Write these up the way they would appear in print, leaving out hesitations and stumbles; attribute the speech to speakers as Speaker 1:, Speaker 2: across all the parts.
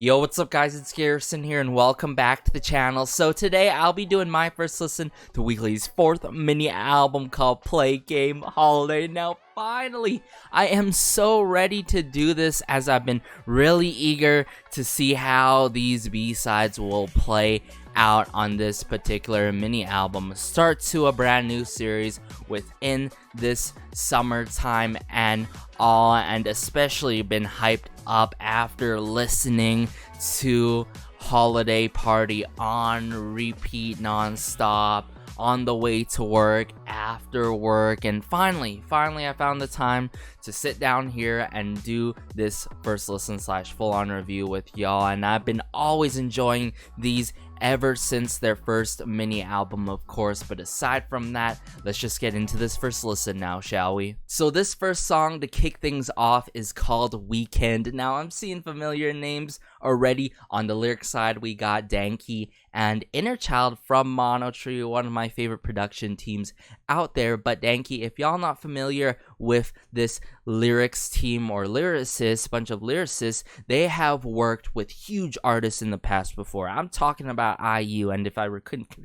Speaker 1: Yo, what's up guys, it's Garrison here and welcome back to the channel. So today I'll be doing my first listen to Weekly's 4th mini album called Play Game Holiday. Now finally, I am so ready to do this as I've been really eager to see how these B-sides will play out on this particular mini album. Start to a brand new series within this summertime and all, and especially been hyped up after listening to Holiday Party on repeat non-stop on the way to work, after work, and finally I found the time to sit down here and do this first listen / full-on review with y'all. And I've been always enjoying these ever since their first mini album, of course. But aside from that, let's just get into this first listen now, shall we? So this first song to kick things off is called Weekend. Now I'm seeing familiar names already. On the lyric side, we got Danky and Inner Child from Mono Tree, one of my favorite production teams out there. But Danky, if y'all not familiar with this lyrics team or lyricists, bunch of lyricists, they have worked with huge artists in the past before. I'm talking about IU, and if I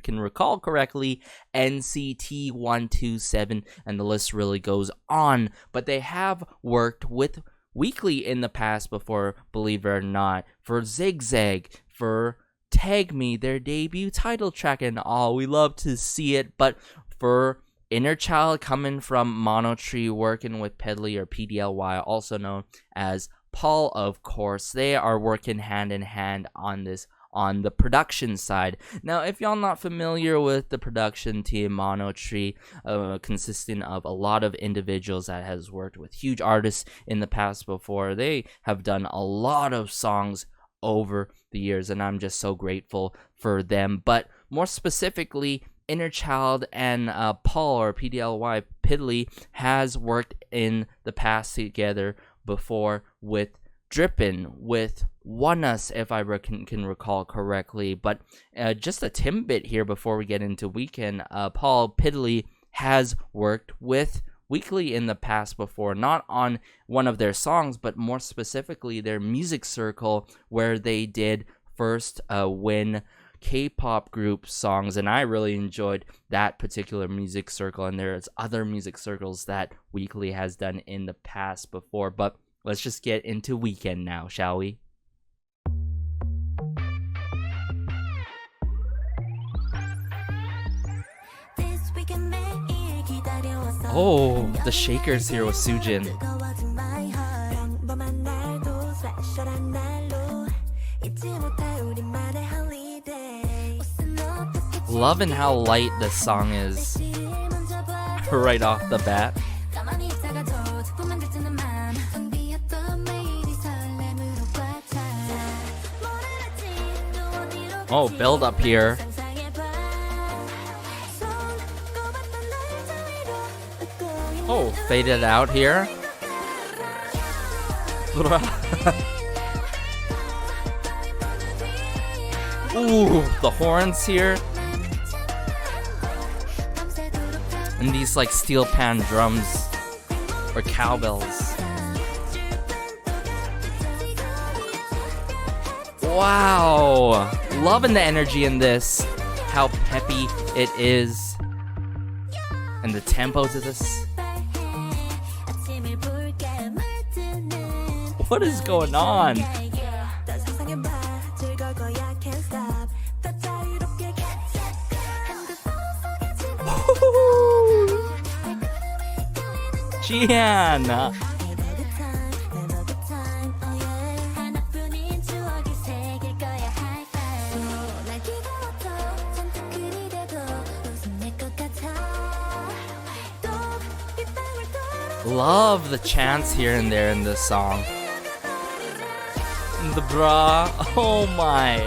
Speaker 1: can recall correctly, NCT 127, and the list really goes on. But they have worked with Weeekly in the past before, believe it or not, for Zigzag, for Tag Me, their debut title track, and all. We love to see it. But for Inner Child, coming from Mono Tree, working with Pedley or PDLY, also known as Paul, of course, they are working hand in hand on this on the production side. Now, if y'all not familiar with the production team, Mono Tree, consisting of a lot of individuals that has worked with huge artists in the past before, they have done a lot of songs over the years, and I'm just so grateful for them. But more specifically, Inner Child and Paul or PDLY Pidley has worked in the past together before with Drippin', with One Us, if I can recall correctly. But just a tidbit here before we get into Weekend, Paul Pidley has worked with Weekly in the past before, not on one of their songs, but more specifically their music circle, where they did first win K-pop group songs, and I really enjoyed that particular music circle. And there's other music circles that Weekly has done in the past before. But let's just get into Weekend now, shall we? Oh, the shakers here with Soojin. Loving how light this song is right off the bat. Oh, build up here. Oh, faded out here. Ooh, the horns here. And these like steel pan drums or cowbells. Wow, loving the energy in this. How peppy it is. And the tempo to this. What is going on? Jian! Love the chants here and there in this song. The bra, oh my.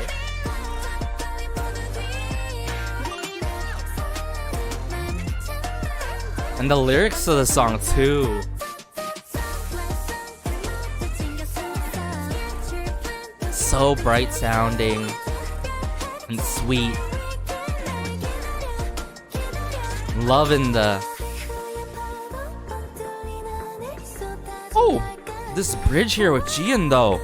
Speaker 1: And the lyrics to the song too. So bright sounding and sweet. Loving the... Oh, this bridge here with Jian though.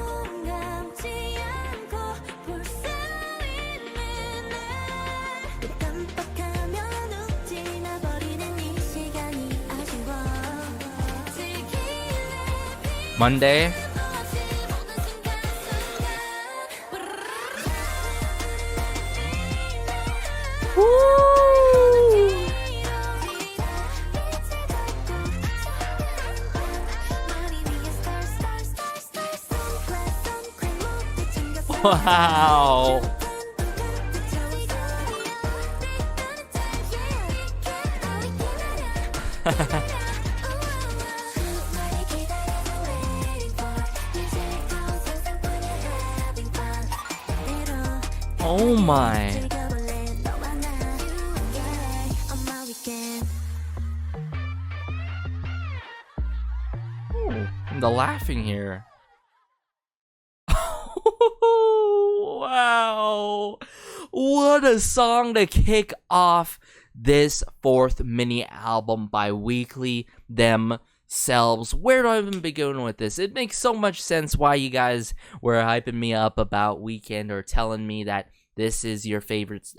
Speaker 1: Monday. Wow. Oh my. Ooh, the laughing here. Wow. What a song to kick off this 4th mini album by Weeekly themselves. Where do I even begin with this? It makes so much sense why you guys were hyping me up about Weekend or telling me that this is your favorite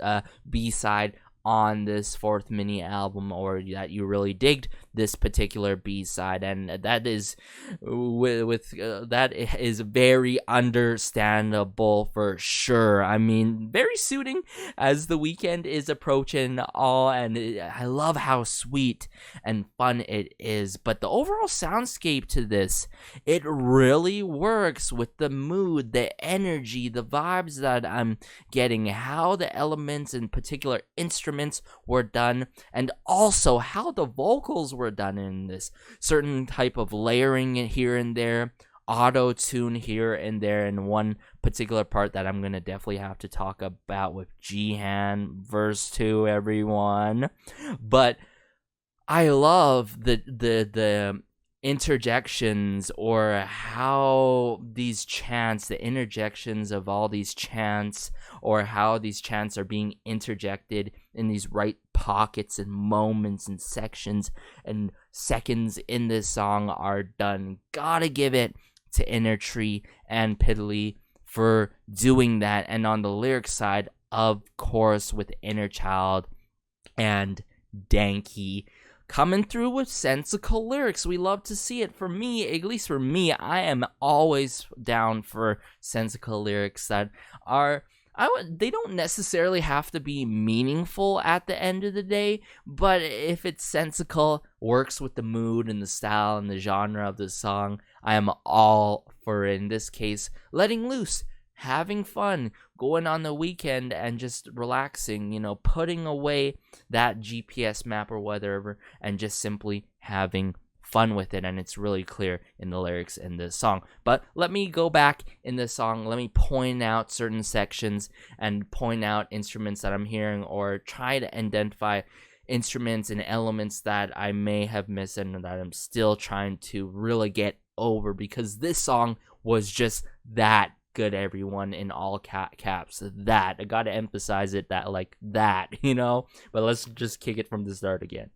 Speaker 1: B-side on this 4th mini album, or that you really digged this particular B-side, and that is that is very understandable for sure. I mean, very suiting as the weekend is approaching all, and I love how sweet and fun it is. But the overall soundscape to this, it really works with the mood, the energy, the vibes that I'm getting, how the elements and particular instruments were done, and also how the vocals were done in this. Certain type of layering here and there, auto tune here and there, and one particular part that I'm gonna definitely have to talk about with Jihan verse 2, everyone. But I love the interjections, or how these chants, the interjections of all these chants, or how these chants are being interjected in these right pockets and moments and sections and seconds in this song are done. Gotta give it to Inner Tree and Piddly for doing that. And on the lyric side, of course, with Inner Child and Danky coming through with sensical lyrics. We love to see it. For me, at least for me, I am always down for sensical lyrics that are, they don't necessarily have to be meaningful at the end of the day, but if it's sensical, works with the mood and the style and the genre of the song, I am all for it. In this case, letting loose, having fun, going on the weekend and just relaxing, you know, putting away that GPS map or whatever and just simply having fun with it. And it's really clear in the lyrics in this song. But let me go back in this song. Let me point out certain sections and point out instruments that I'm hearing, or try to identify instruments and elements that I may have missed and that I'm still trying to really get over, because this song was just that good, everyone, in all caps. That I gotta emphasize it, that like that, you know. But let's just kick it from the start again.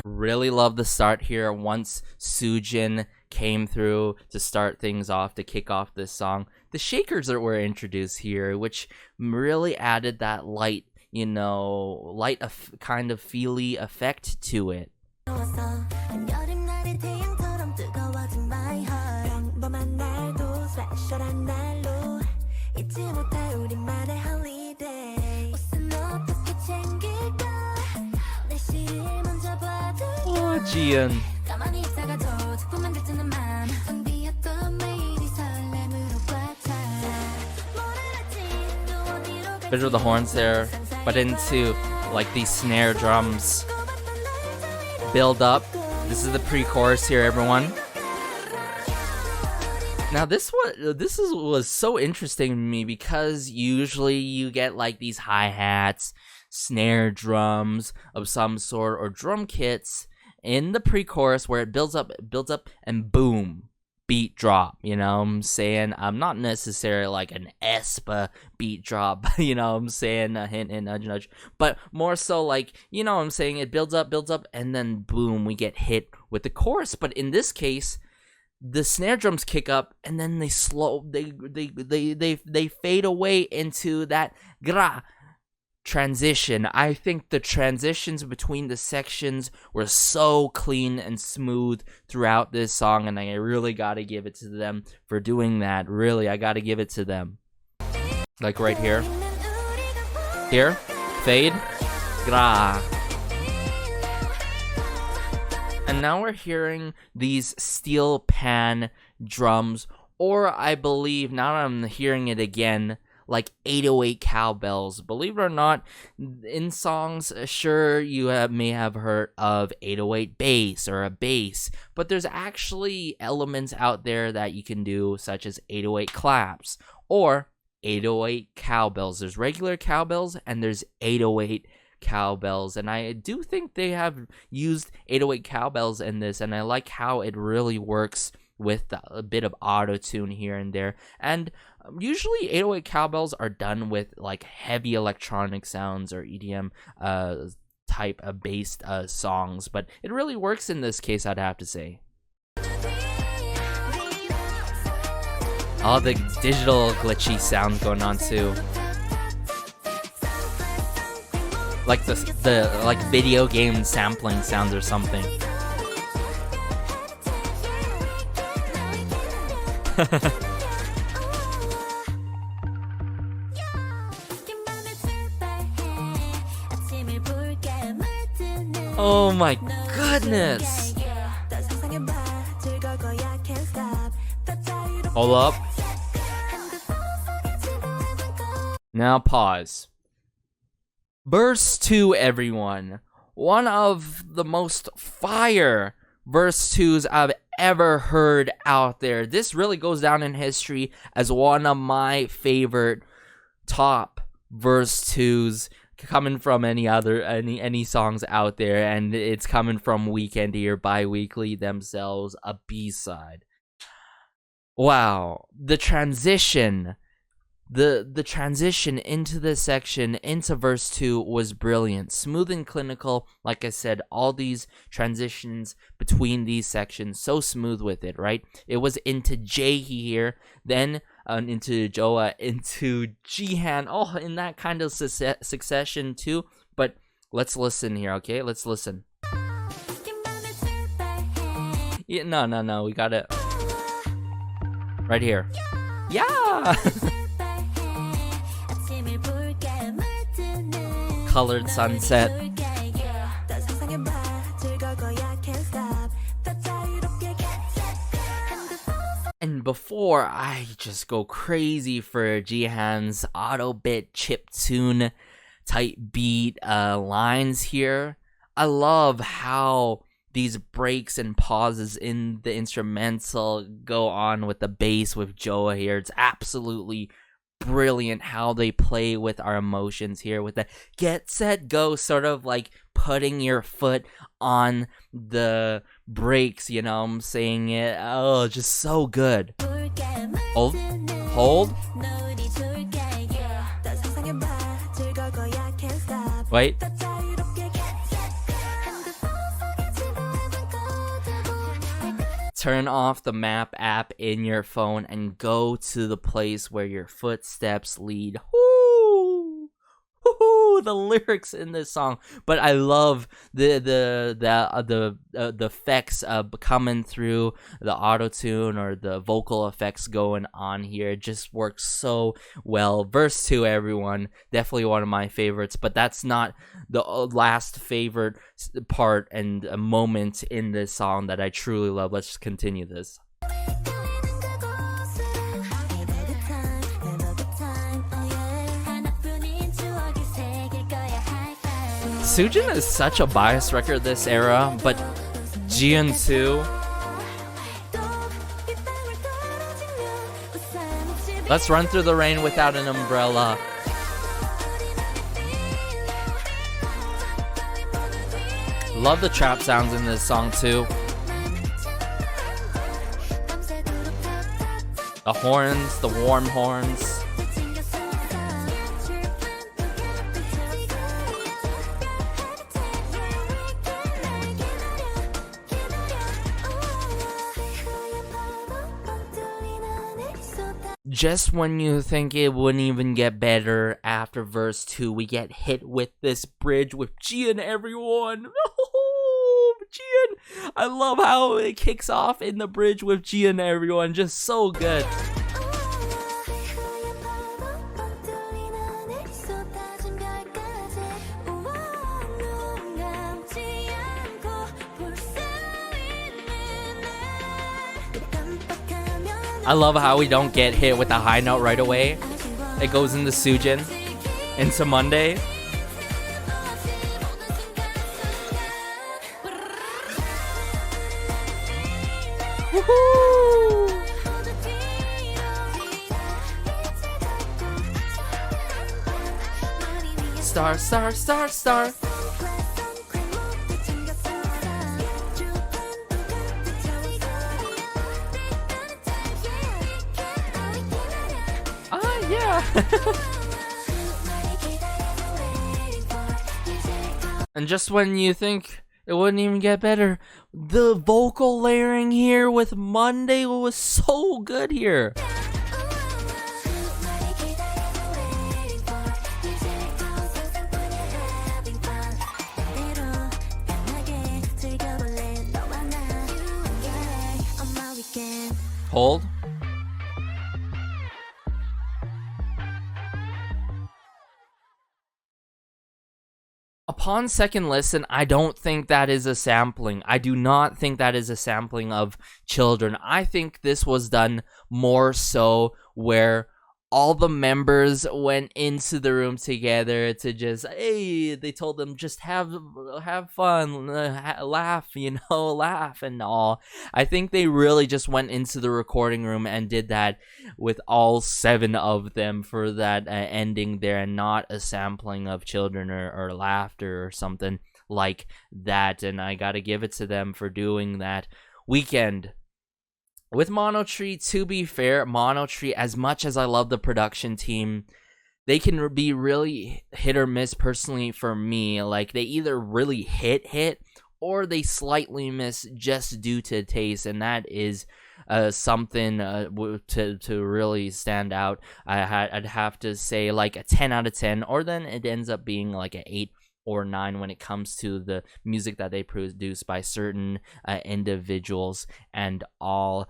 Speaker 1: Really love the start here once Soojin came through to start things off, to kick off this song. The shakers that were introduced here, which really added that light, you know, kind of feely effect to it. Oh, Jian. Visual the horns there, but into like these snare drums build up. This is the pre-chorus here, everyone. Now this was so interesting to me, because usually you get like these hi-hats, snare drums of some sort, or drum kits in the pre-chorus where it builds up, and boom, beat drop. You know what I'm saying? I'm not necessarily like an Espa beat drop, you know what I'm saying? A hint, nudge, nudge. But more so like, you know what I'm saying? It builds up, and then boom, we get hit with the chorus. But in this case, the snare drums kick up, and then they fade away into that gra, transition. I think the transitions between the sections were so clean and smooth throughout this song, and I really gotta give it to them for doing that. Really, I gotta give it to them. Like right here. Here, fade, gra. And now we're hearing these steel pan drums, or I believe, now that I'm hearing it again, like 808 cowbells. Believe it or not, in songs, sure, you may have heard of 808 bass or a bass, but there's actually elements out there that you can do, such as 808 claps or 808 cowbells. There's regular cowbells and there's 808 cowbells, and I do think they have used 808 cowbells in this, and I like how it really works with a bit of auto-tune here and there. And usually 808 cowbells are done with like heavy electronic sounds or EDM type of based songs, but it really works in this case, I'd have to say. All the digital glitchy sounds going on too. Like the like video game sampling sounds or something. Oh my goodness. Hold up. Now pause. Verse 2, everyone. One of the most fire verse 2s I've ever heard out there. This really goes down in history as one of my favorite top verse 2s coming from any songs out there, and it's coming from Weekly or Weeekly themselves, a B-side. Wow, the transition into this section, into verse 2, was brilliant. Smooth and clinical. Like I said, all these transitions between these sections, so smooth with it, right? It was into Jae here, then into Joa, into Jihan. Oh, in that kind of succession too. But let's listen here, okay? Let's listen. Yeah, no, we got it right here. Yeah. Colored sunset. And before I just go crazy for Jihan's auto bit chiptune type beat lines here, I love how these breaks and pauses in the instrumental go on with the bass with Joa here. It's absolutely brilliant how they play with our emotions here with the get set go, sort of like putting your foot on the brakes, I'm saying it. Oh, just so good. Hold. Wait. Turn off the map app in your phone and go to the place where your footsteps lead. Woo! Woo! The lyrics in this song, but I love the effects coming through, the auto tune or the vocal effects going on here. It just works so well. Verse 2, everyone, definitely one of my favorites, but that's not the last favorite part and moment in this song that I truly love. Let's just continue this. Sujin is such a biased record this era, but Jian too. Let's run through the rain without an umbrella. Love the trap sounds in this song too. The horns, the warm horns. Just when you think it wouldn't even get better, after verse 2, we get hit with this bridge with Gian, everyone. Oh, Gian. I love how it kicks off in the bridge with Gian, everyone. Just so good. I love how we don't get hit with a high note right away. It goes into Sujin, into Monday. Woohoo! Star, star, star, star. And just when you think it wouldn't even get better, the vocal layering here with Monday was so good here. Hold. Upon second listen, I don't think that is a sampling. I do not think that is a sampling of Children. I think this was done more so where all the members went into the room together to just, hey, they told them just have fun, laugh, laugh and all. I think they really just went into the recording room and did that with all 7 of them for that ending there, and not a sampling of Children or laughter or something like that. And I gotta give it to them for doing that. Weekend. With Monotree, to be fair, Monotree, as much as I love the production team, they can be really hit or miss personally for me. Like, they either really hit, or they slightly miss just due to taste, and that is something to really stand out. I'd have to say like a 10 out of 10, or then it ends up being like an 8 or 9 when it comes to the music that they produce by certain individuals and all.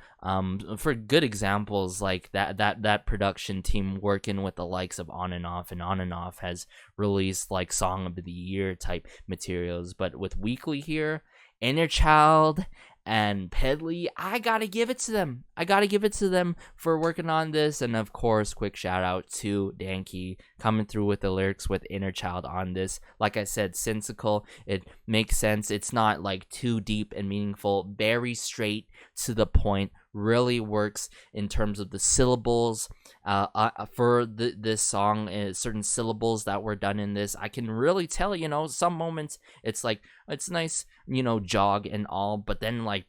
Speaker 1: For good examples like that production team working with the likes of On and Off, and On and Off has released like Song of the Year type materials. But with Weeekly here, Inner Child and Pedley, I gotta give it to them. I gotta give it to them for working on this. And of course, quick shout out to Danke coming through with the lyrics with Inner Child on this. Like I said, sensical. It makes sense. It's not like too deep and meaningful. Very straight to the point. Really works in terms of the syllables. For this song, certain syllables that were done in this, I can really tell, some moments it's like, it's nice, jog and all, but then like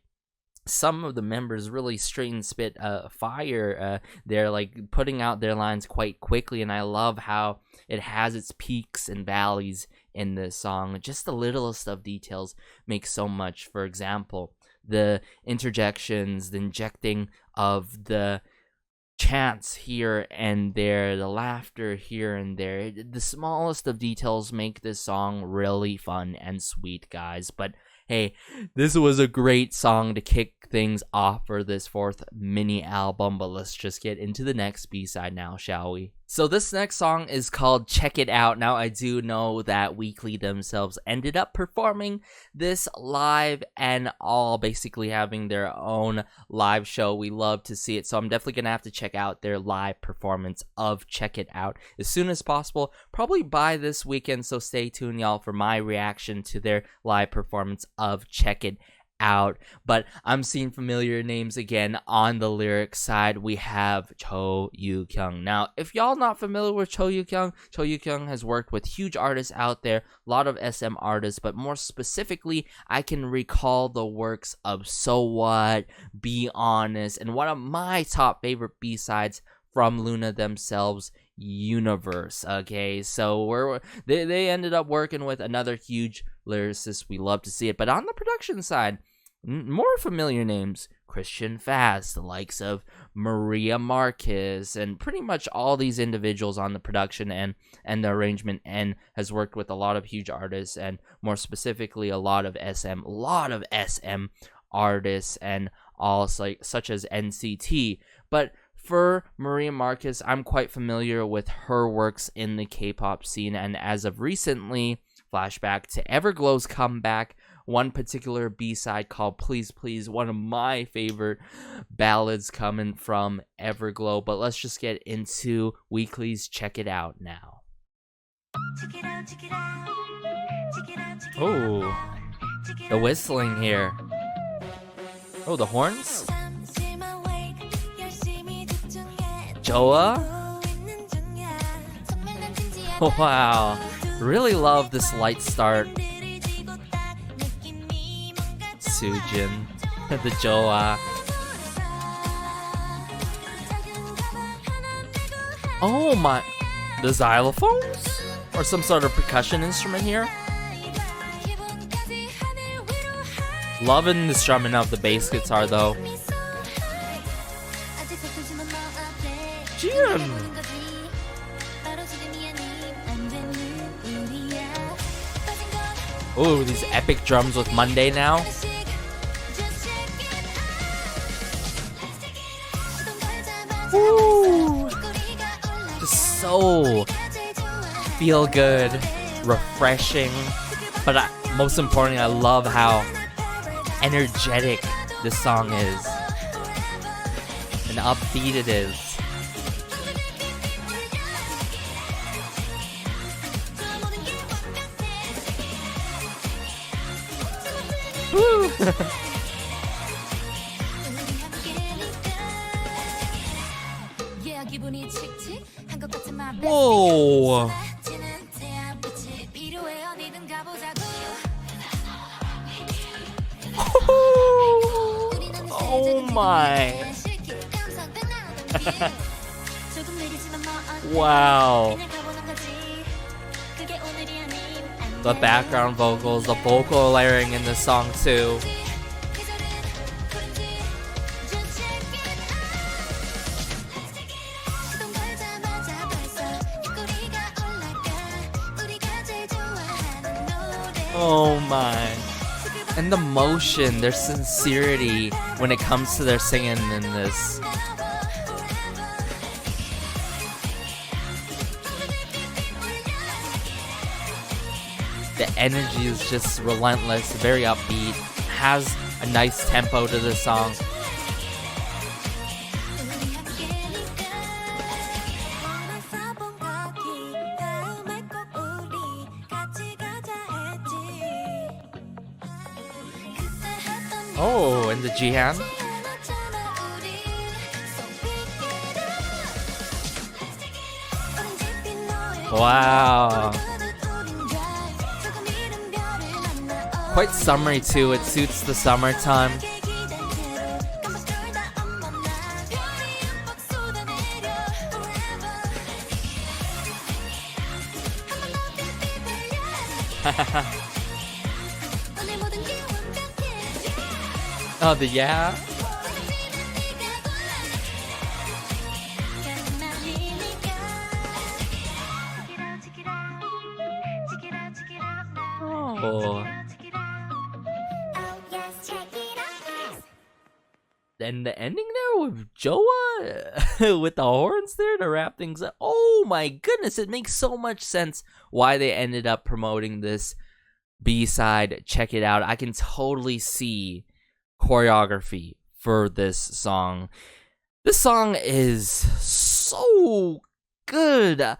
Speaker 1: some of the members really straight and spit fire. They're like putting out their lines quite quickly, and I love how it has its peaks and valleys in this song. Just the littlest of details make so much. For example, the interjections, the injecting of the chants here and there, the laughter here and there. The smallest of details make this song really fun and sweet, guys. But hey, this was a great song to kick things off for this 4th mini album. But let's just get into the next B-side now, shall we? So this next song is called Check It Out. Now, I do know that Weeekly themselves ended up performing this live and all, basically having their own live show. We love to see it, so I'm definitely gonna have to check out their live performance of Check It Out as soon as possible, probably by this weekend. So stay tuned, y'all, for my reaction to their live performance of Check It Out. But I'm seeing familiar names again on the lyric side. We have Cho Yu-kyung. Now, if y'all not familiar with Cho Yu-kyung has worked with huge artists out there, a lot of SM artists, but more specifically, I can recall the works of So What, Be Honest, and one of my top favorite B-sides from Luna themselves, Universe. Okay, so they ended up working with another huge lyricist. We love to see it. But on the production side, more familiar names: Christian Fast, the likes of Maria Marquez, and pretty much all these individuals on the production and the arrangement, and has worked with a lot of huge artists, and more specifically a lot of SM artists, and all like such as NCT. But for Maria Marquez, I'm quite familiar with her works in the K-pop scene, and as of recently, flashback to Everglow's comeback, one particular B-side called Please Please, one of my favorite ballads coming from Everglow. But let's just get into Weekly's Check It Out now. Oh, the whistling here. Oh, the horns? Joa? Wow, really love this light start. Sujin, the Joa. Oh my, the xylophones? Or some sort of percussion instrument here? Loving the strumming of the bass guitar though. Jim! Ooh, these epic drums with Monday now. Ooh, just so feel good, refreshing, but most importantly, I love how energetic this song is and upbeat it is. Woo! Whoa! Oh my! Wow! The background vocals, the vocal layering in this song too. Oh my. And the motion, their sincerity when it comes to their singing in this. The energy is just relentless, very upbeat, has a nice tempo to this song. Oh, and the Jihan. Wow. Quite summery too, it suits the summertime. Oh, the yeah. Oh. And the ending there with Joa with the horns there to wrap things up. Oh my goodness, it makes so much sense why they ended up promoting this B-side. Check it out. I can totally see choreography for this song. This song is so good.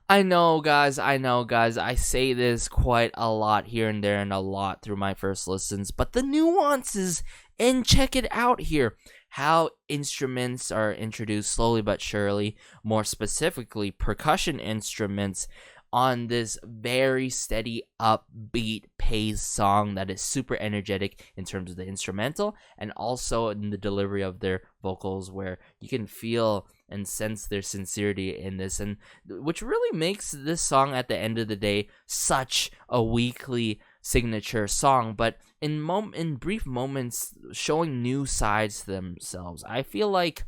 Speaker 1: I know guys, I say this quite a lot here and there and a lot through my first listens, but the nuances, and check it out here. How instruments are introduced slowly but surely, more specifically percussion instruments, on this very steady, upbeat, paced song that is super energetic in terms of the instrumental and also in the delivery of their vocals, where you can feel and sense their sincerity in this, and which really makes this song at the end of the day such a Weekly signature song. But in brief moments, showing new sides to themselves. I feel like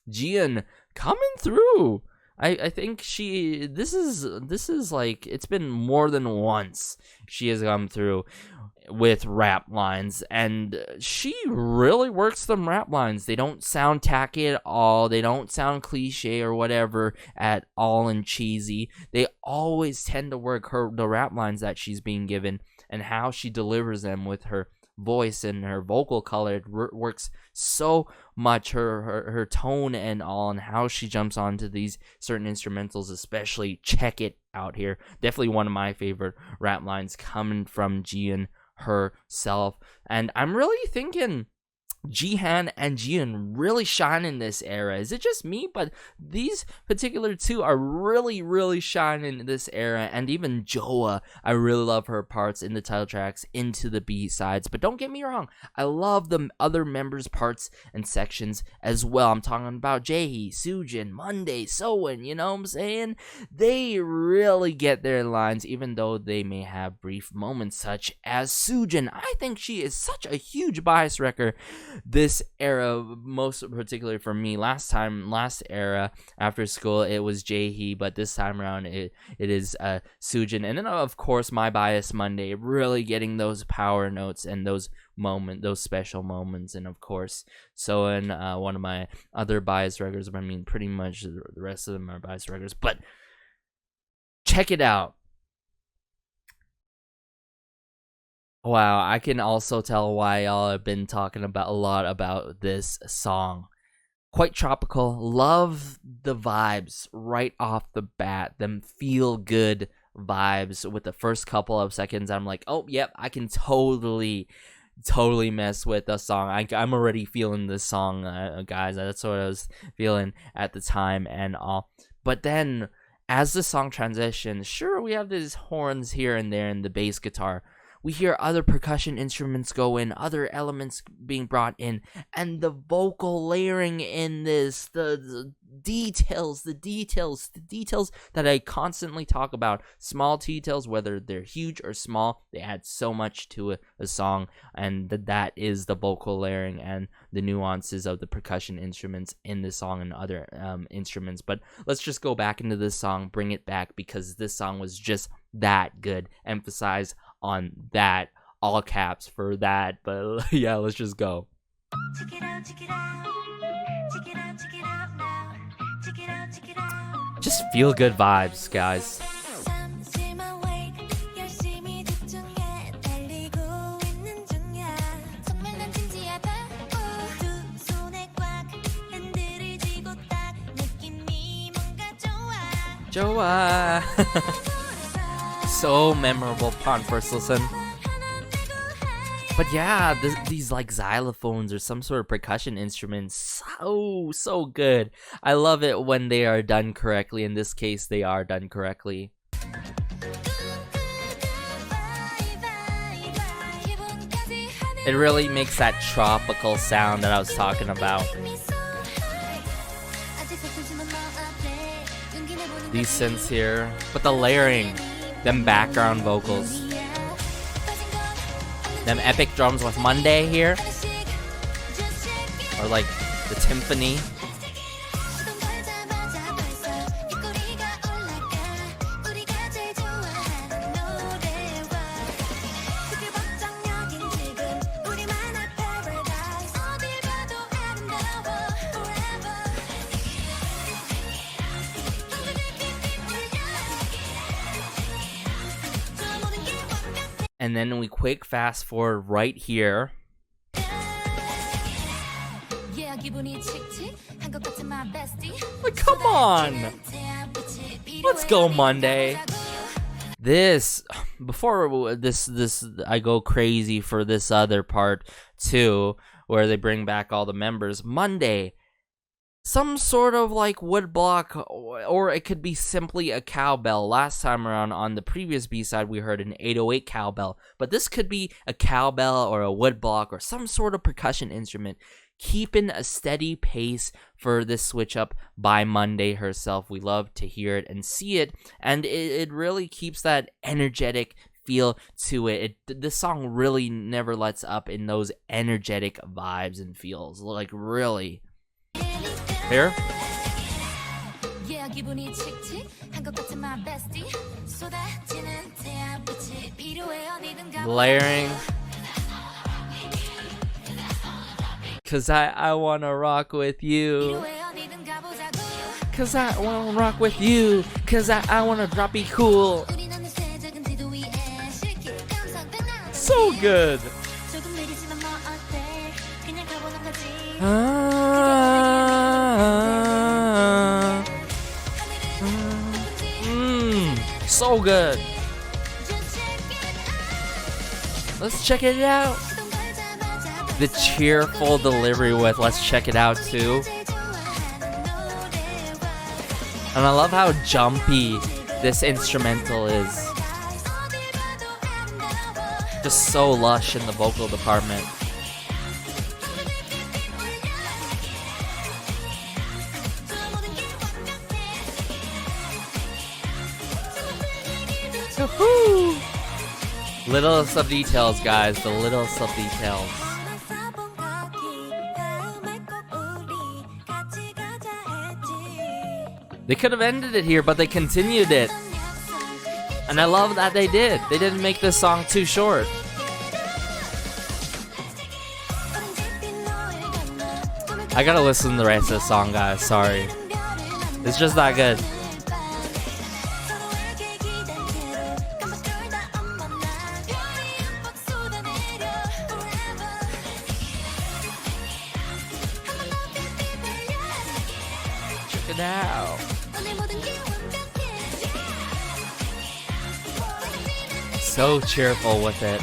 Speaker 1: Jian coming through. I think this is like, it's been more than once she has come through with rap lines, and she really works them rap lines. They don't sound tacky at all. They don't sound cliche or whatever at all and cheesy. They always tend to work the rap lines that she's being given, and how she delivers them with her voice and her vocal color. It works so much, her tone and all, and how she jumps onto these certain instrumentals, especially. Check it out here. Definitely one of my favorite rap lines coming from Jian herself. And I'm really thinking Jihan and Jian really shine in this era. Is it just me? But these particular two are really shining in this era. And even Joa, I really love her parts in the title tracks, into the B-sides. But don't get me wrong, I love the other members' parts and sections as well. I'm talking about Jaehee, Soojin, Monday, Soin, you know what I'm saying? They really get their lines, even though they may have brief moments, such as Soojin. I think she is such a huge bias wrecker this era, most particularly for me. Last era after school, it was Jaehee, but this time around it is Soojin. And then of course my bias Monday, really getting those power notes and those special moments. And of course Soin, one of my other bias records. I mean, pretty much the rest of them are bias records, but check it out. Wow, I can also tell why y'all have been talking about a lot about this song. Quite tropical. Love the vibes right off the bat. Them feel good vibes with the first couple of seconds. I'm like, oh, yep, I can totally mess with the song. I'm already feeling this song, guys. That's what I was feeling at the time and all. But then, as the song transitions, sure, we have these horns here and there and the bass guitar. We hear other percussion instruments go in, other elements being brought in, and the vocal layering in this, the details that I constantly talk about. Small details, whether they're huge or small, they add so much to a song, and that is the vocal layering and the nuances of the percussion instruments in this song and other instruments. But let's just go back into this song, bring it back, because this song was just that good. Emphasize on that, all caps for that. But yeah, let's just go. Just feel good vibes, guys. Joa. So memorable upon first listen. But yeah, these like xylophones or some sort of percussion instruments, so good. I love it when they are done correctly. In this case, they are done correctly. It really makes that tropical sound that I was talking about. These synths here, but the layering, them background vocals, them epic drums with Monday here, or like the timpani. And then we quick fast forward right here. Like, come on! Let's go, Monday. Before this, I go crazy for this other part too, where they bring back all the members. Monday, some sort of like wood block, or it could be simply a cowbell. Last time around on the previous B-side, we heard an 808 cowbell, but this could be a cowbell or a wood block or some sort of percussion instrument, keeping a steady pace for this switch up by Monday herself. We love to hear it and see it, and it really keeps that energetic feel to it. This song really never lets up in those energetic vibes and feels, like really. Here. Layering. Cause I wanna rock with you. Cause I wanna rock with you. Cause I wanna drop be cool. So good. So good. Let's check it out. The cheerful delivery with let's check it out too. And I love how jumpy this instrumental is. Just so lush in the vocal department. Woohoo! Littlest of details, guys. The littlest of details. They could have ended it here, but they continued it. And I love that they did. They didn't make this song too short. I gotta listen to the rest of the song, guys. Sorry. It's just that good. Check it out. So cheerful with it.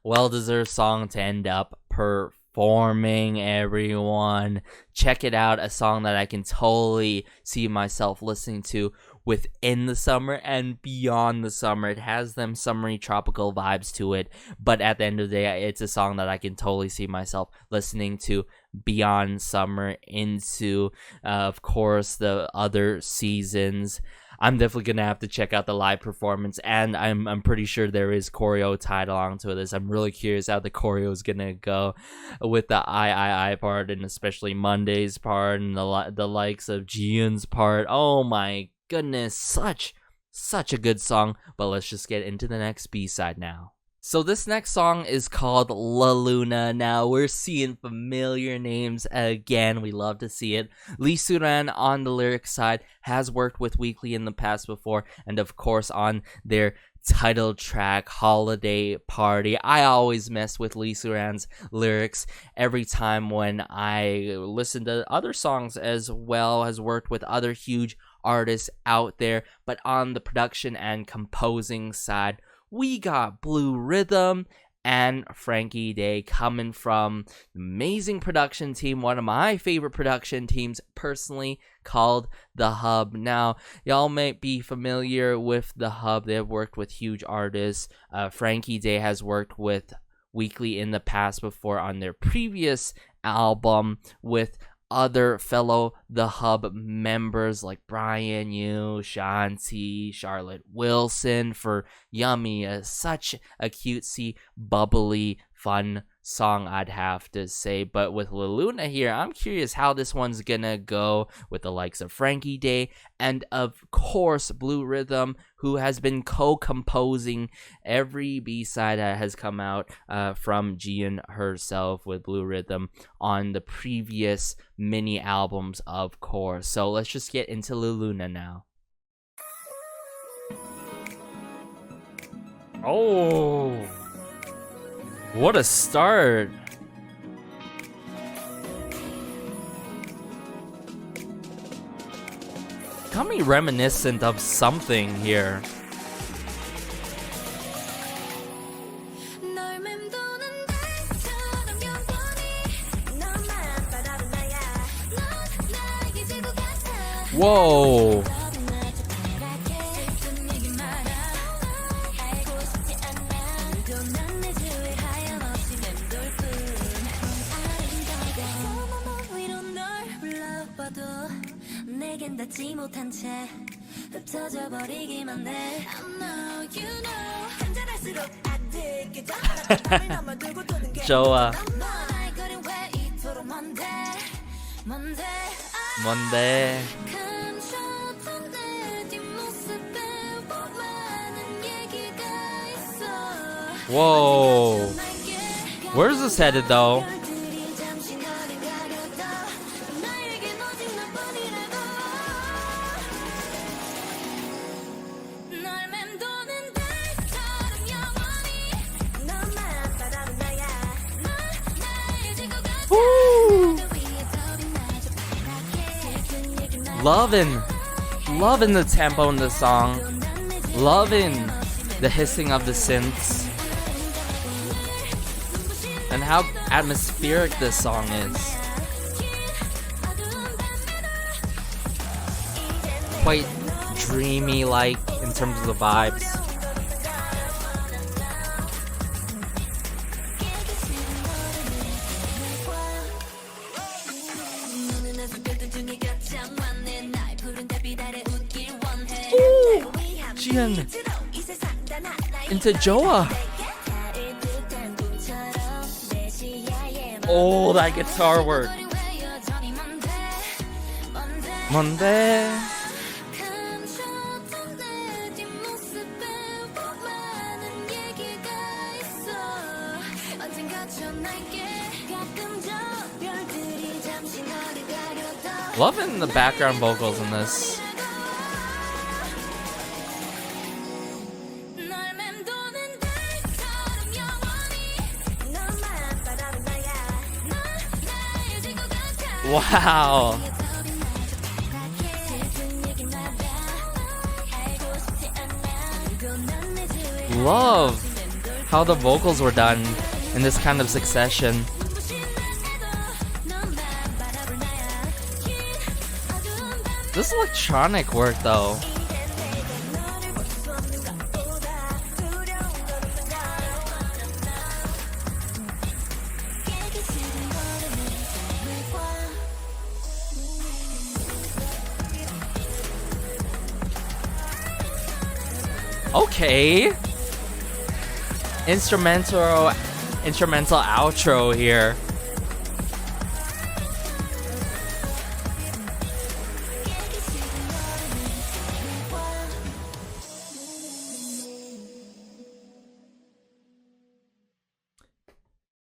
Speaker 1: Well-deserved song to end up performing, everyone. Check it out, a song that I can totally see myself listening to within the summer and beyond the summer. It has them summery tropical vibes to it, but at the end of the day, it's a song that I can totally see myself listening to beyond summer into, of course, the other seasons. I'm definitely gonna have to check out the live performance, and I'm pretty sure there is choreo tied along to this. I'm really curious how the choreo is gonna go with the I part, and especially Monday's part, and the likes of Jiun's part. Oh my goodness, such a good song. But let's just get into the next B-side now. So this next song is called La Luna. Now we're seeing familiar names again. We love to see it. Lee Suran on the lyric side has worked with Weeekly in the past before, and of course on their title track Holiday Party. I always mess with Lee Suran's lyrics every time when I listen to other songs, as well as worked with other huge artists out there. But on the production and composing side, we got Blue Rhythm and Frankie Day coming from the amazing production team, one of my favorite production teams personally, called The Hub. Now, y'all might be familiar with The Hub. They've worked with huge artists. Frankie Day has worked with Weeekly in the past before on their previous album with other fellow The Hub members like Brian Yu, Shanti, Charlotte Wilson for Yummy. Such a cutesy, bubbly, fun song, I'd have to say. But with La Luna here, I'm curious how this one's gonna go with the likes of Frankie Day and of course Blue Rhythm, who has been co-composing every B-side that has come out from Jiun herself with Blue Rhythm on the previous mini albums, of course. So let's just get into La Luna now. Oh, what a start. Got me reminiscent of something here. Whoa. Joa. 뭔데? Whoa. Where's this headed though? Woo. Loving the tempo in the song. Loving the hissing of the synths. And how atmospheric this song is. Quite dreamy like in terms of the vibes. Ooh, Jian into Joa. Oh, that guitar work. Monday. Loving the background vocals in this. Wow. Love how the vocals were done in this kind of succession. This electronic work though. Okay. Instrumental outro here.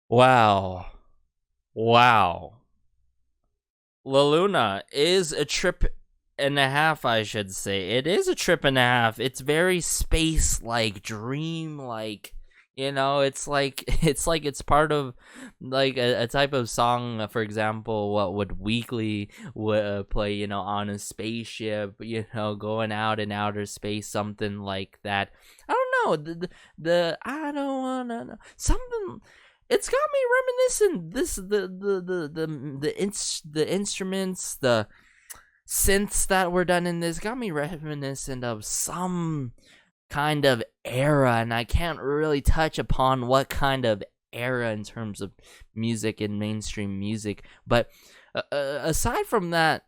Speaker 1: Wow. La Luna is a trip and a half, I should say. It is a trip and a half. It's very space-like, dream-like. You know, it's like it's part of like a type of song. For example, what would Weeekly play? You know, on a spaceship. You know, going out in outer space, something like that. I don't know. The I don't wanna know something. It's got me reminiscent. The instruments, the synths that were done in this got me reminiscent of some kind of era, and I can't really touch upon what kind of era in terms of music and mainstream music. But aside from that,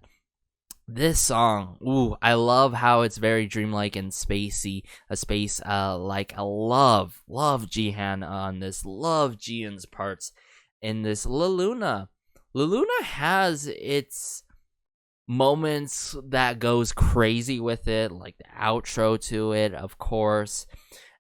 Speaker 1: this song, I love how it's very dreamlike and spacey. A space, like I love Jihan on this. Love Jian's parts in this. La Luna has its moments that goes crazy with it, like the outro to it, of course.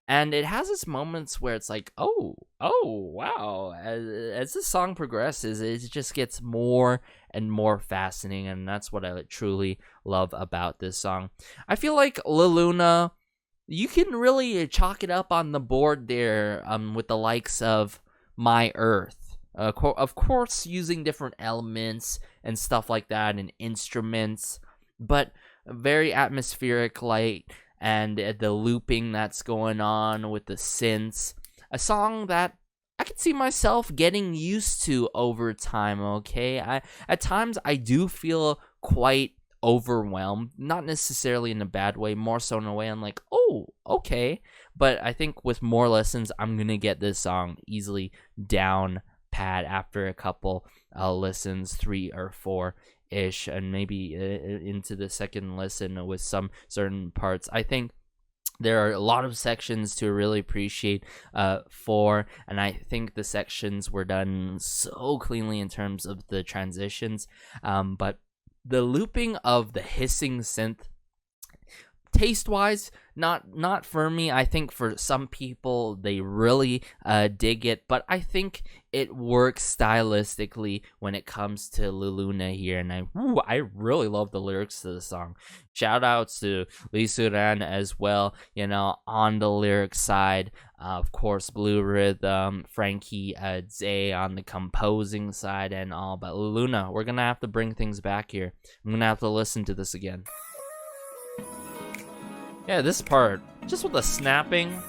Speaker 1: And it has its moments where it's like, oh, wow. As the song progresses, it just gets more and more fascinating, and that's what I truly love about this song. I feel like La Luna, you can really chalk it up on the board there with the likes of My Earth. Of course, using different elements and stuff like that and instruments, but very atmospheric light. And the looping that's going on with the synths. A song that I could see myself getting used to over time, okay? At times, I do feel quite overwhelmed. Not necessarily in a bad way, more so in a way I'm like, oh, okay. But I think with more listens, I'm going to get this song easily down pat after a couple listens, 3 or 4 ish, and maybe into the second listen with some certain parts. I think there are a lot of sections to really appreciate for, and I think the sections were done so cleanly in terms of the transitions, but the looping of the hissing synth, taste-wise, not for me. I think for some people they really dig it, but I think it works stylistically when it comes to Luluna here, and I really love the lyrics to the song. Shout outs to Lee Suran as well, on the lyric side. Of course, Blue Rhythm, Frankie Zay on the composing side and all. But Luluna, we're gonna have to bring things back here. I'm gonna have to listen to this again. Yeah, this part, just with the snapping,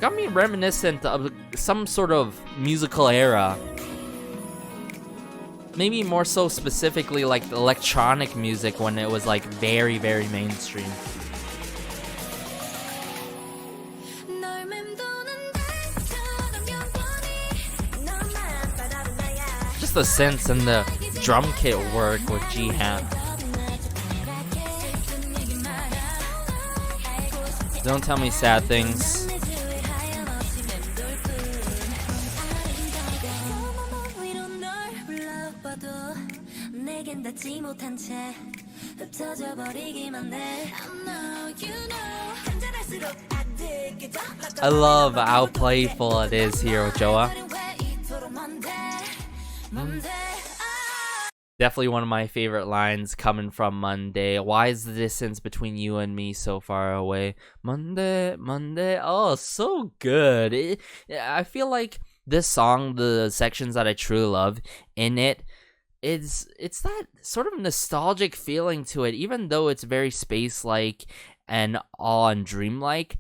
Speaker 1: got me reminiscent of some sort of musical era. Maybe more so specifically like the electronic music when it was like very, very mainstream. Just the synths and the drum kit work with Jihan. Don't tell me sad things. I love how playful it is here with Joa. Definitely one of my favorite lines coming from Monday. Why is the distance between you and me so far away? Monday, Monday. Oh, so good. I feel like this song, the sections that I truly love in it's that sort of nostalgic feeling to it, even though it's very space-like and all and dreamlike.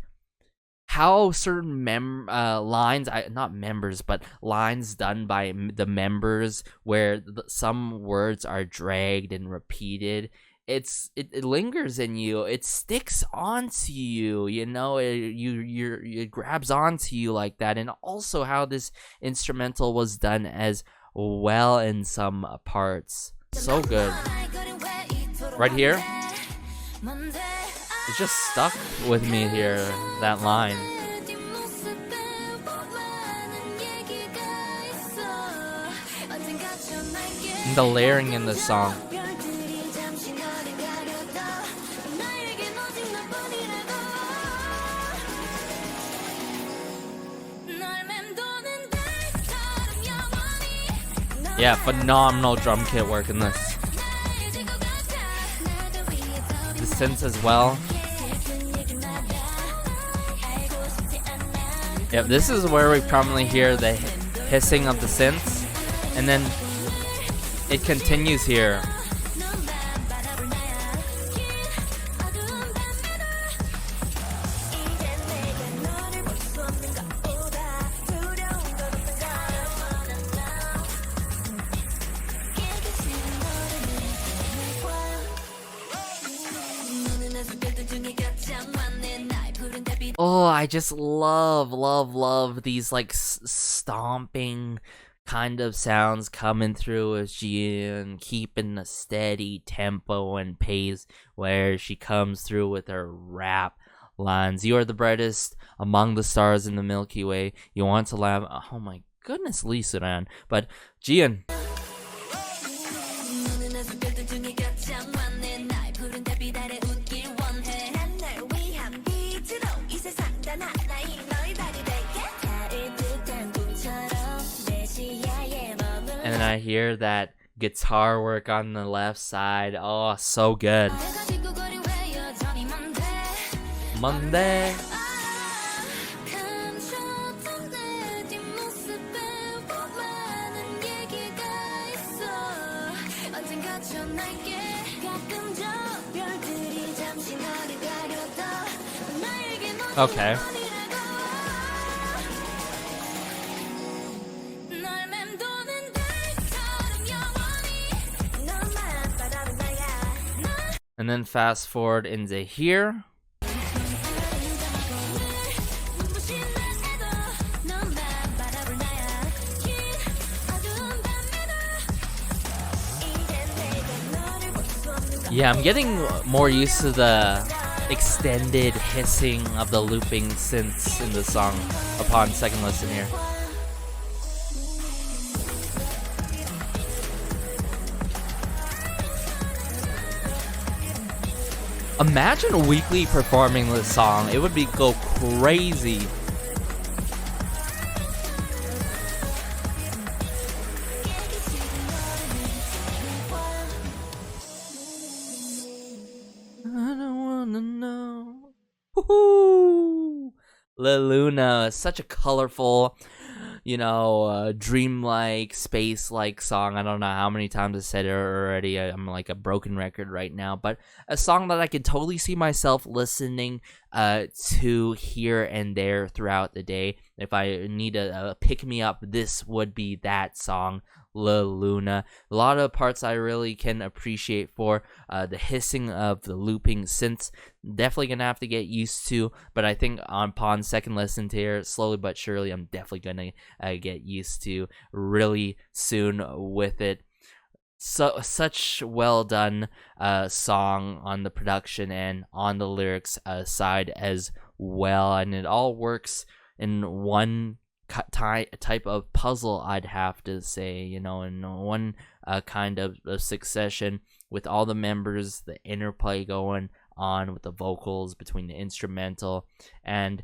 Speaker 1: How certain lines, not members, but lines done by the members where some words are dragged and repeated, it lingers in you. It sticks onto you, it grabs onto you like that. And also how this instrumental was done as well in some parts. So good. Right here, it just stuck with me here, that line. And the layering in the song. Yeah, phenomenal drum kit work in this. The synths as well. Yep, this is where we prominently hear the hissing of the synths, and then it continues here. Oh, I just love these like stomping kind of sounds coming through with Jian, keeping a steady tempo and pace where she comes through with her rap lines. You are the brightest among the stars in the Milky Way. You want to laugh. Oh my goodness, Lee Suran. But Jian. And then I hear that guitar work on the left side. Oh, so good. Monday. Okay. And then fast forward into here. Yeah, I'm getting more used to the extended hissing of the looping synths in the song upon second listen here. Imagine Weeekly performing this song. It would go crazy. I don't wanna know. Woohoo! La Luna, such a colorful, dreamlike, space-like song. I don't know how many times I said it already. I'm like a broken record right now, but a song that I could totally see myself listening to here and there throughout the day. If I need a pick-me-up, this would be that song, La Luna. A lot of parts I really can appreciate for the hissing of the looping synths. Definitely gonna have to get used to, but I think upon second listen to here, slowly but surely, I'm definitely gonna get used to really soon with it. So such well done song on the production and on the lyrics side as well, and it all works in one type of puzzle, I'd have to say, in one kind of succession, with all the members, the interplay going on with the vocals between the instrumental and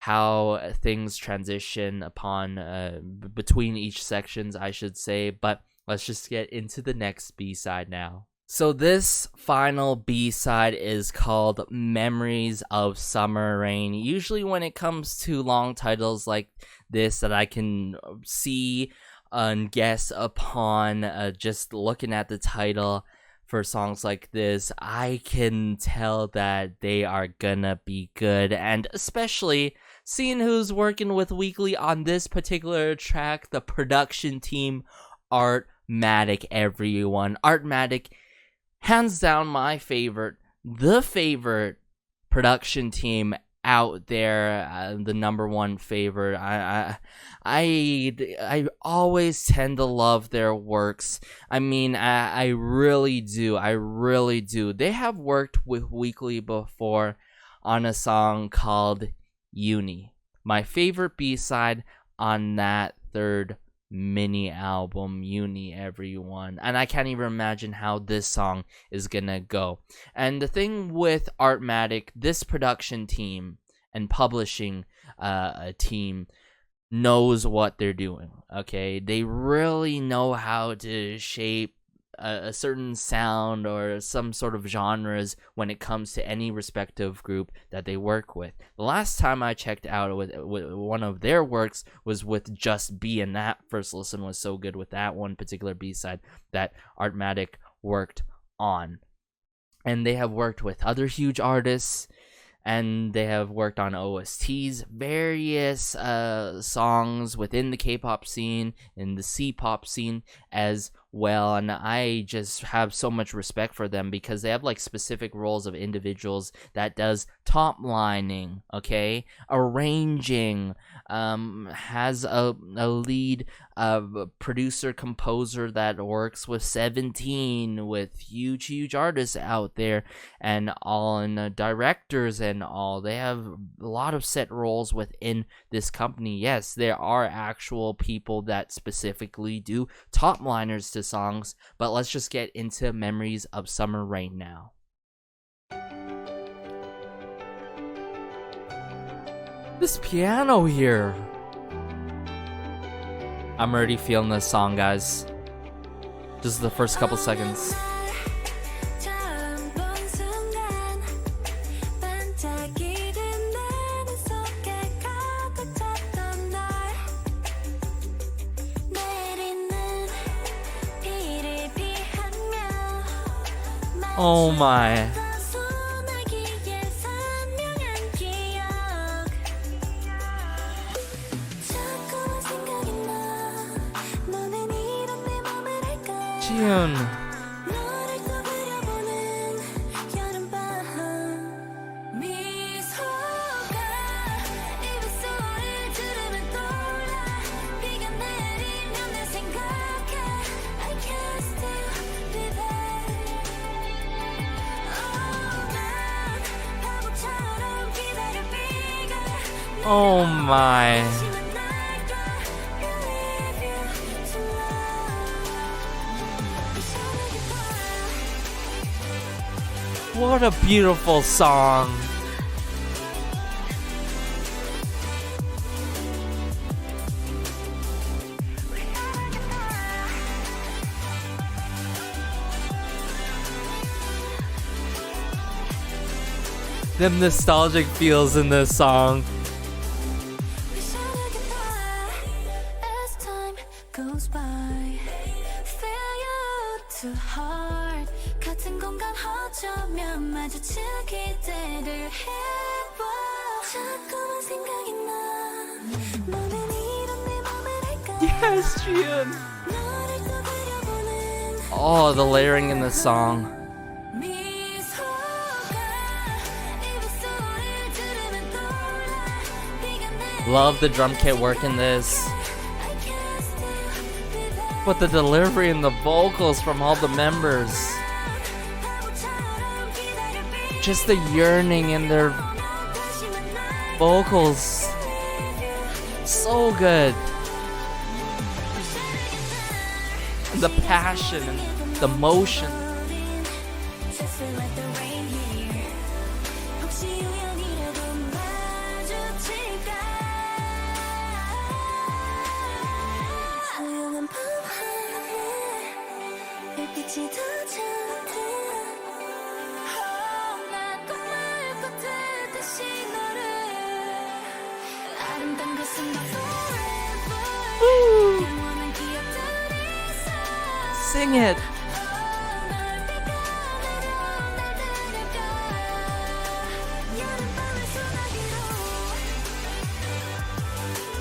Speaker 1: how things transition upon between each sections, I should say. But let's just get into the next B-side now. So this final B-side is called Memories of Summer Rain. Usually when it comes to long titles like this that I can see and guess upon just looking at the title for songs like this, I can tell that they are gonna be good. And especially seeing who's working with Weeekly on this particular track, the production team, Artmatic, everyone. Artmatic, hands down my favorite, the favorite production team out there, the number one favorite. I always tend to love their works. I mean, I really do. I really do. They have worked with Weeekly before on a song called Uni, my favorite B-side on that third mini album, Uni, everyone. And I can't even imagine how this song is gonna go. And the thing with Artmatic, this production team and publishing team knows what they're doing, okay? They really know how to shape a certain sound or some sort of genres when it comes to any respective group that they work with. The last time I checked out with one of their works was with Just B, and that first listen was so good with that one particular B-side that Artmatic worked on. And they have worked with other huge artists, and they have worked on OSTs, various songs within the K-pop scene, in the C-pop scene as well, and I just have so much respect for them because they have like specific roles of individuals that does top lining, okay, arranging, has a lead producer composer that works with 17, with huge artists out there, and all, and directors and all. They have a lot of set roles within this company. Yes, there are actual people that specifically do top liners to songs, but let's just get into Memories of Summer Rain now. This piano here, I'm already feeling this song, guys. Just the first couple seconds. Oh my. June. Oh my. What a beautiful song. Them nostalgic feels in this song.
Speaker 2: As time goes by, feel you to heart. 같은 공간 어쩌면 마주칠 기대를 해봐. 자꾸만 생각이 나. 너는 이런 내 맘을 알까?
Speaker 1: Yes, Jian.
Speaker 2: 너를 또 그려보는
Speaker 1: Oh, the layering in this song.
Speaker 2: 미소가 입술을 들으면 떠올라. 네가 내
Speaker 1: Love the drum kit work in this.
Speaker 2: I can't stay without
Speaker 1: But the delivery and the vocals from all the members.
Speaker 2: 바보처럼 기다려.
Speaker 1: Just the yearning in their
Speaker 2: 다시 만나.
Speaker 1: vocals. So good. And the passion and the emotion.
Speaker 2: Just feel like the rain here. 혹시 우연이라도 마주칠까? 조용한 밤하늘에 별빛이 더 작은. 난 꿈을 꿨듯이 너를 아름다운 그 순간 forever. 영원한 기억들이 있어.
Speaker 1: Sing it.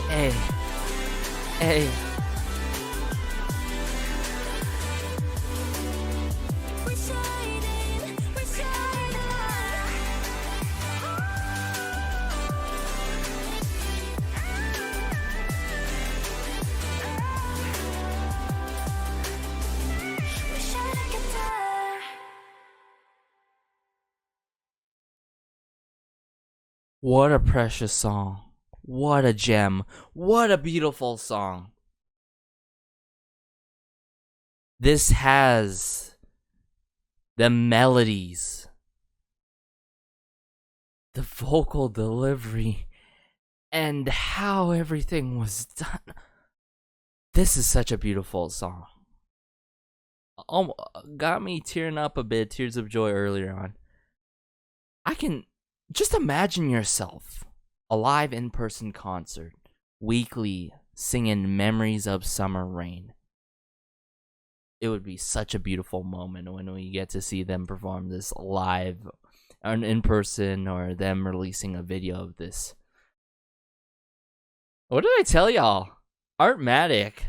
Speaker 1: Hey. Hey. What a precious song. What a gem. What a beautiful song. This has the melodies, the vocal delivery, and how everything was done. This is such a beautiful song. Got me tearing up a bit, tears of joy earlier on. I can just imagine yourself, a live in-person concert, Weeekly singing Memories of Summer Rain. It would be such a beautiful moment when we get to see them perform this live, or in person, or them releasing a video of this. What did I tell y'all? Artmatic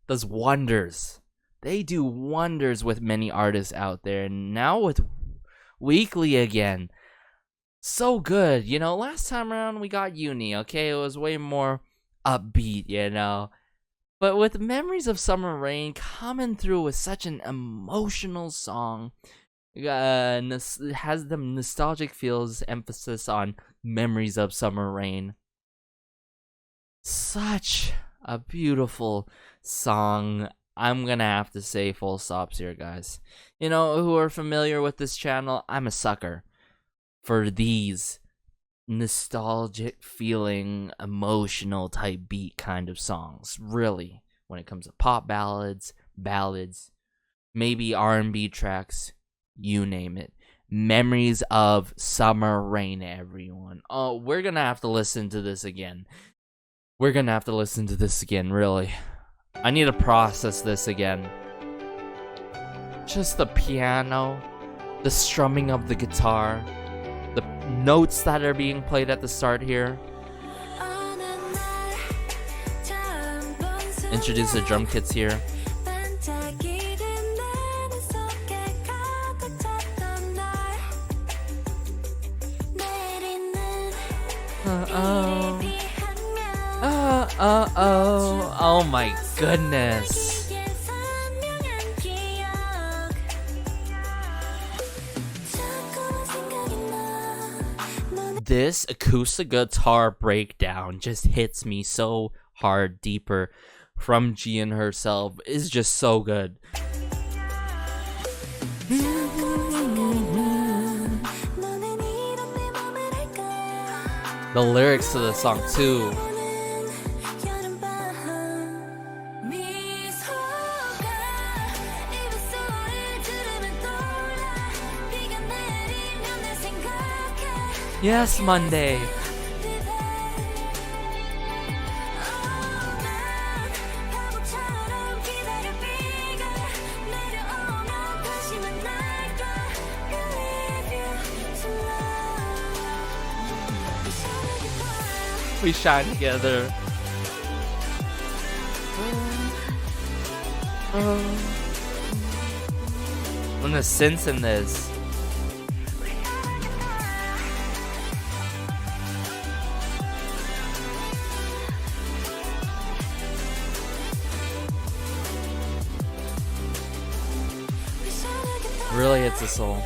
Speaker 1: does wonders. They do wonders with many artists out there, and now with Weeekly again. So good. You know, last time around we got Uni, okay? It was way more upbeat, you know. But with Memories of Summer Rain coming through with such an emotional song, it has the nostalgic feels, emphasis on Memories of Summer Rain. Such a beautiful song. I'm gonna have to say full stops here, guys. You know, who are familiar with this channel, I'm a sucker for these nostalgic feeling, emotional type beat kind of songs. Really, when it comes to pop ballads, maybe R&B tracks, you name it. Memories of Summer Rain, everyone. Oh, we're gonna have to listen to this again. Really. I need to process this again. Just the piano, the strumming of the guitar, the notes that are being played at the start here. Introduce the drum kits here. Oh my goodness. this acoustic guitar breakdown just hits me so hard deeper from Jian herself. Is just so good. The lyrics to the song too. Yes, Monday. We shine together. And the synths in this. Really hits the soul.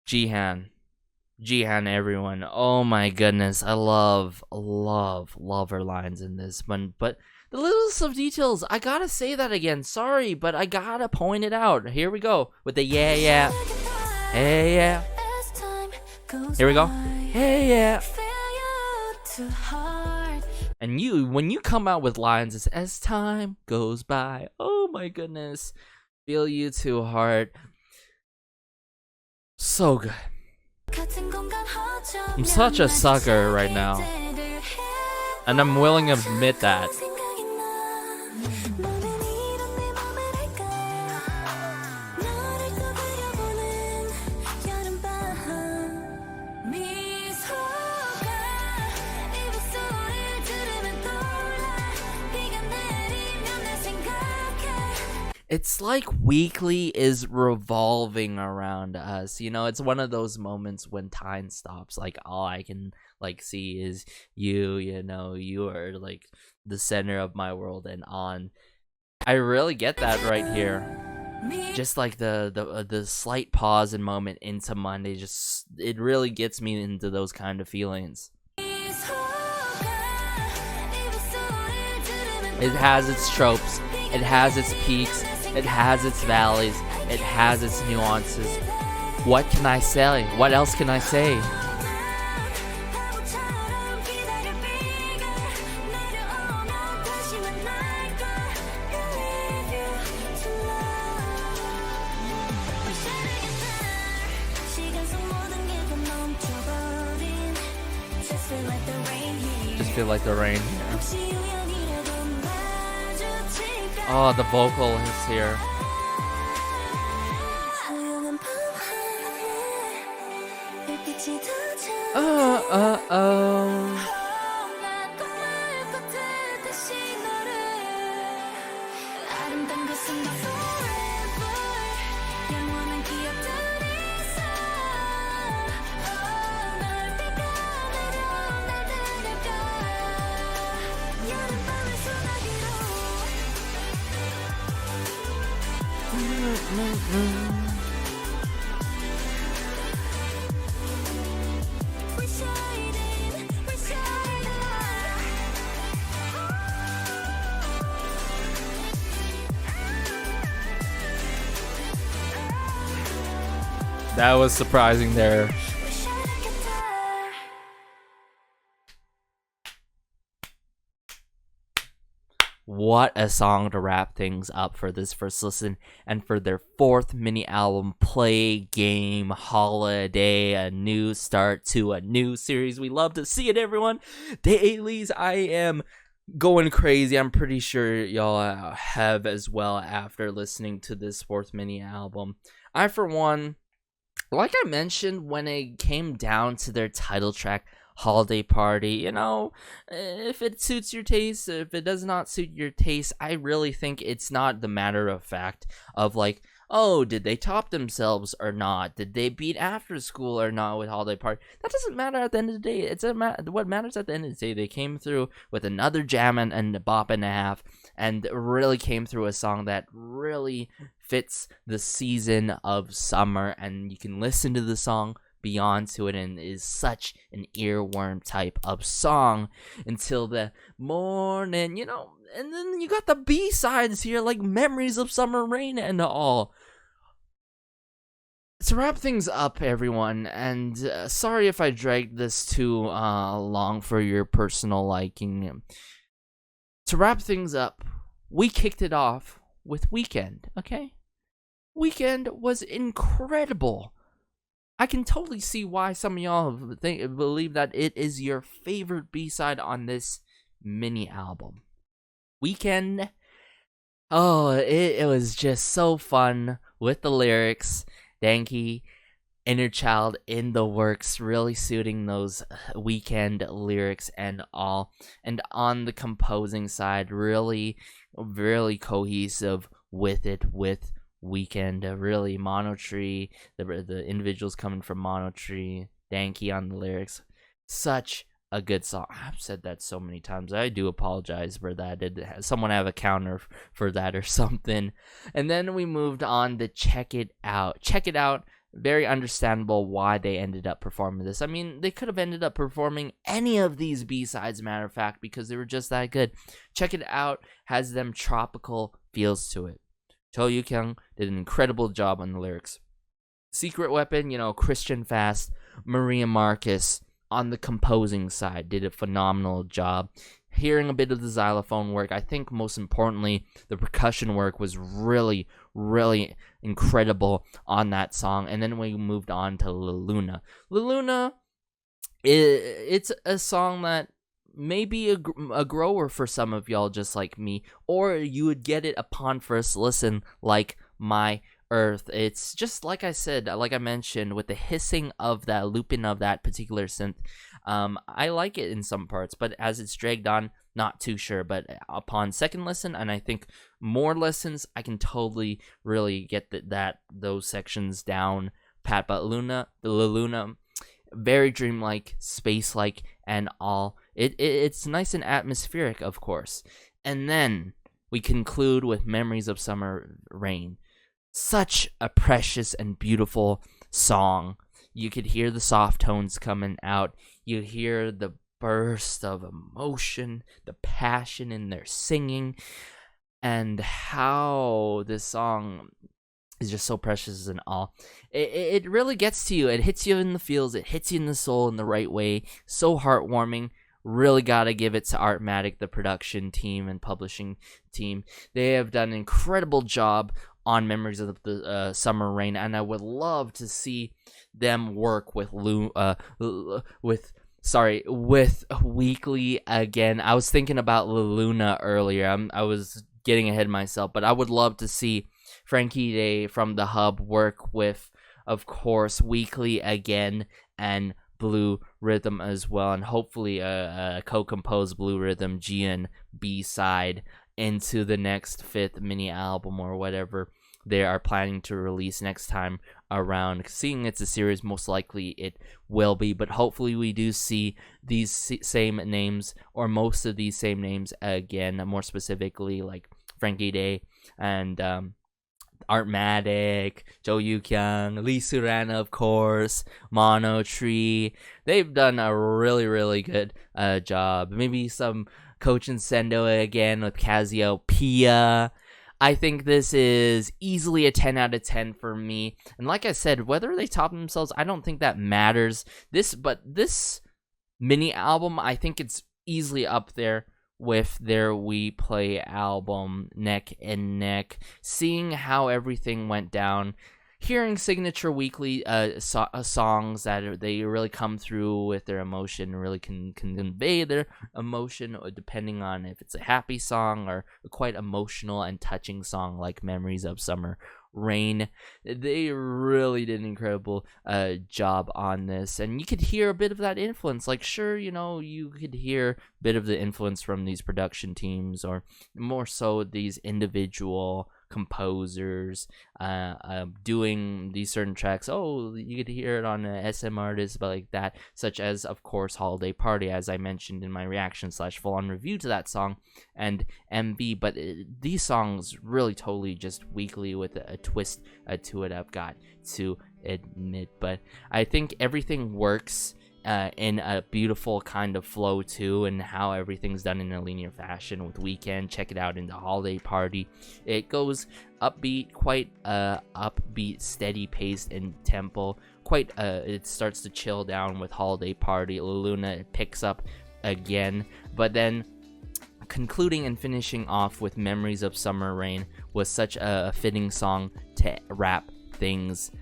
Speaker 1: Jihan, everyone. Oh my goodness. I love her lines in this one. But the littlest of details, I gotta say that again. Sorry, but I gotta point it out. Here we go with the yeah, yeah. Hey, yeah. Here we go. Hey, yeah. And when you come out with lines, it's as time goes by. Oh my goodness. Feel you too hard. So good. I'm such a sucker right now. And I'm willing to admit that. It's like Weeekly is revolving around us. You know, it's one of those moments when time stops. Like, all I can see is you. You know, you are like the center of my world and on. I really get that right here. Just like the slight pause and moment into Monday, just it really gets me into those kind of feelings. It has its tropes. It has its peaks. It has its valleys. It has its nuances. What can I say? What else can I say? Just feel like the rain here. Oh, the vocal is here. That was surprising there. What a song to wrap things up for this first listen and for their fourth mini album, Play Game Holiday, a new start to a new series. We love to see it, everyone. Dailies, I am going crazy. I'm pretty sure y'all have as well after listening to this fourth mini album. I, for one, like I mentioned when it came down to their title track, Holiday Party, you know, if it suits your taste, if it does not suit your taste, I really think it's not the matter of fact of like, oh, did they top themselves or not? Did they beat After School or not with Holiday Party? That doesn't matter at the end of the day. What matters at the end of the day, they came through with another jam and a bop and a half, and really came through a song that really fits the season of summer, and you can listen to the song beyond to it, and is such an earworm type of song until the morning, and then you got the B-sides here, like Memories of Summer Rain and all. To wrap things up, everyone, and sorry if I dragged this too long for your personal liking. To wrap things up, we kicked it off with Weekend, okay? Weekend was incredible. I can totally see why some of y'all believe that it is your favorite B-side on this mini album. Weekend, oh, it was just so fun with the lyrics. Danky, Inner Child in the works, really suiting those Weekend lyrics and all. And on the composing side, really, really cohesive with it, with Weekend, really Monotree, the individuals coming from Monotree, Danky on the lyrics, such a good song. I've said that so many times. I do apologize for that. Did someone have a counter for that or something? And then we moved on to Check It Out. Check It Out, very understandable why they ended up performing this. I mean, they could have ended up performing any of these B-sides, matter of fact, because they were just that good. Check It Out has them tropical feels to it. Cho Yu-kyung did an incredible job on the lyrics. Secret Weapon, Christian Fast, Maria Marcus on the composing side did a phenomenal job. Hearing a bit of the xylophone work, I think most importantly, the percussion work was really, really incredible on that song. And then we moved on to La Luna. La Luna, it's a song that maybe a grower for some of y'all just like me, or you would get it upon first listen like My Earth. It's just like I said, like I mentioned, with the hissing of that, looping of that particular synth. I like it in some parts, but as it's dragged on, not too sure. But upon second listen, and I think more listens, I can totally really get those sections down pat. But La Luna, very dreamlike, space-like, and all. It's nice and atmospheric, of course. And then we conclude with Memories of Summer Rain. Such a precious and beautiful song. You could hear the soft tones coming out. You hear the burst of emotion, the passion in their singing, and how this song is just so precious and all. It really gets to you. It hits you in the feels. It hits you in the soul in the right way. So heartwarming. Really gotta give it to Artmatic, the production team and publishing team. They have done an incredible job on Memories of the Summer Rain, and I would love to see them work with Weeekly again. I was thinking about La Luna earlier. I was getting ahead of myself, but I would love to see Frankie Day from the Hub work with, of course, Weeekly again, and Blue Rhythm as well, and hopefully a co-composed Blue Rhythm Gian B-side into the next 5th mini album or whatever they are planning to release next time around. Seeing it's a series, most likely it will be, but hopefully we do see these same names, or most of these same names again, more specifically like Frankie Day and Artmatic, Jo Yu-kyung, Lee Surana, of course, Monotree. They've done a really, really good job. Maybe some Coach and Sendo again with Cassiopeia. I think this is easily a 10 out of 10 for me. And like I said, whether they top themselves, I don't think that matters. This mini album, I think it's easily up there with their We Play album, neck and neck. Seeing how everything went down, hearing signature Weeekly songs that they really come through with their emotion, really can convey their emotion, depending on if it's a happy song or a quite emotional and touching song like Memories of Summer Rain. They really did an incredible job on this, and you could hear a bit of that influence. Like, sure, you could hear a bit of the influence from these production teams, or more so these individual composers doing these certain tracks. Oh, you get to hear it on SM artists, but like that, such as of course Holiday Party, as I mentioned in my reaction / full-on review to that song, and MV. But these songs really totally just Weekly with a twist to it, I've got to admit. But I think everything works in a beautiful kind of flow too, and how everything's done in a linear fashion with Weekend. Check it out in the Holiday Party. It goes upbeat, quite upbeat, steady paced in tempo. Quite it starts to chill down with Holiday Party. Luna, it picks up again, but then concluding and finishing off with Memories of Summer Rain was such a fitting song to wrap things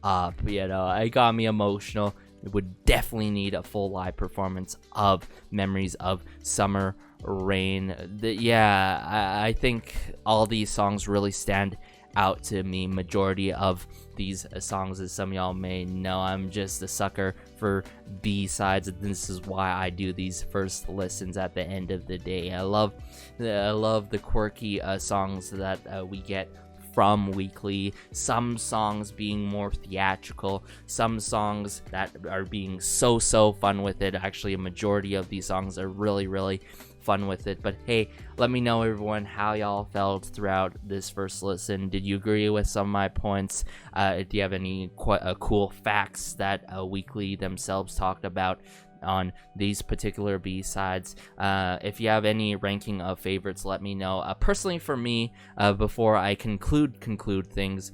Speaker 1: up. You know, it got me emotional. It would definitely need a full live performance of Memories of Summer Rain. I think all these songs really stand out to me. Majority of these songs, as some of y'all may know, I'm just a sucker for B-sides, and this is why I do these first listens at the end of the day. I love the quirky songs that we get from Weekly. Some songs being more theatrical, some songs that are being so fun with it. Actually, a majority of these songs are really fun with it. But hey, let me know, everyone, how y'all felt throughout this first listen. Did you agree with some of my points? Do you have any cool facts that Weekly themselves talked about on these particular B-sides? If you have any ranking of favorites, let me know. Personally, for me, before I conclude things,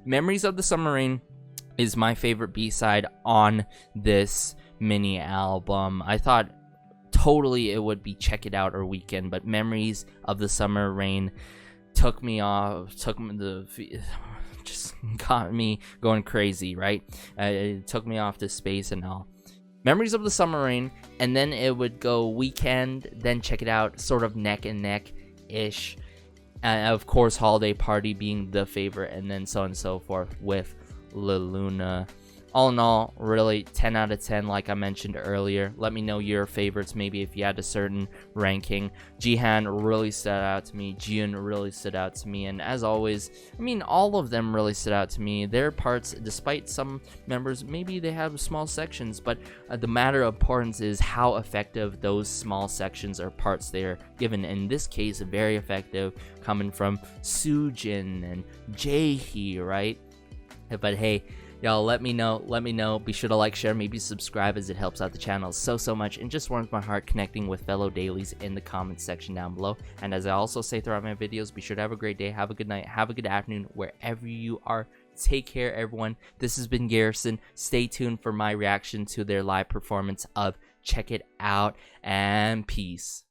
Speaker 1: Memories of the Summer Rain is my favorite B-side on this mini album. I thought totally it would be Check It Out or Weekend, but Memories of the Summer Rain just got me going crazy, right? It took me off to space and all. Memories of the Summer Rain, and then it would go Weekend, then Check It Out, sort of neck and neck-ish. Of course, Holiday Party being the favorite, and then so on and so forth with La Luna. All in all, really 10 out of 10, like I mentioned earlier. Let me know your favorites, maybe if you had a certain ranking. Jihan really stood out to me. Jiun really stood out to me. And as always, I mean, all of them really stood out to me. Their parts, despite some members, maybe they have small sections, but the matter of importance is how effective those small sections or parts they're given. In this case, very effective, coming from Soojin and Jaehee, right? But hey, y'all, let me know. Be sure to like, share, maybe subscribe, as it helps out the channel so much, and just warms my heart connecting with fellow dailies in the comments section down below. And as I also say throughout my videos, be sure to have a great day, have a good night, have a good afternoon, wherever you are. Take care, everyone. This has been Garrison. Stay tuned for my reaction to their live performance of Check It Out, and peace.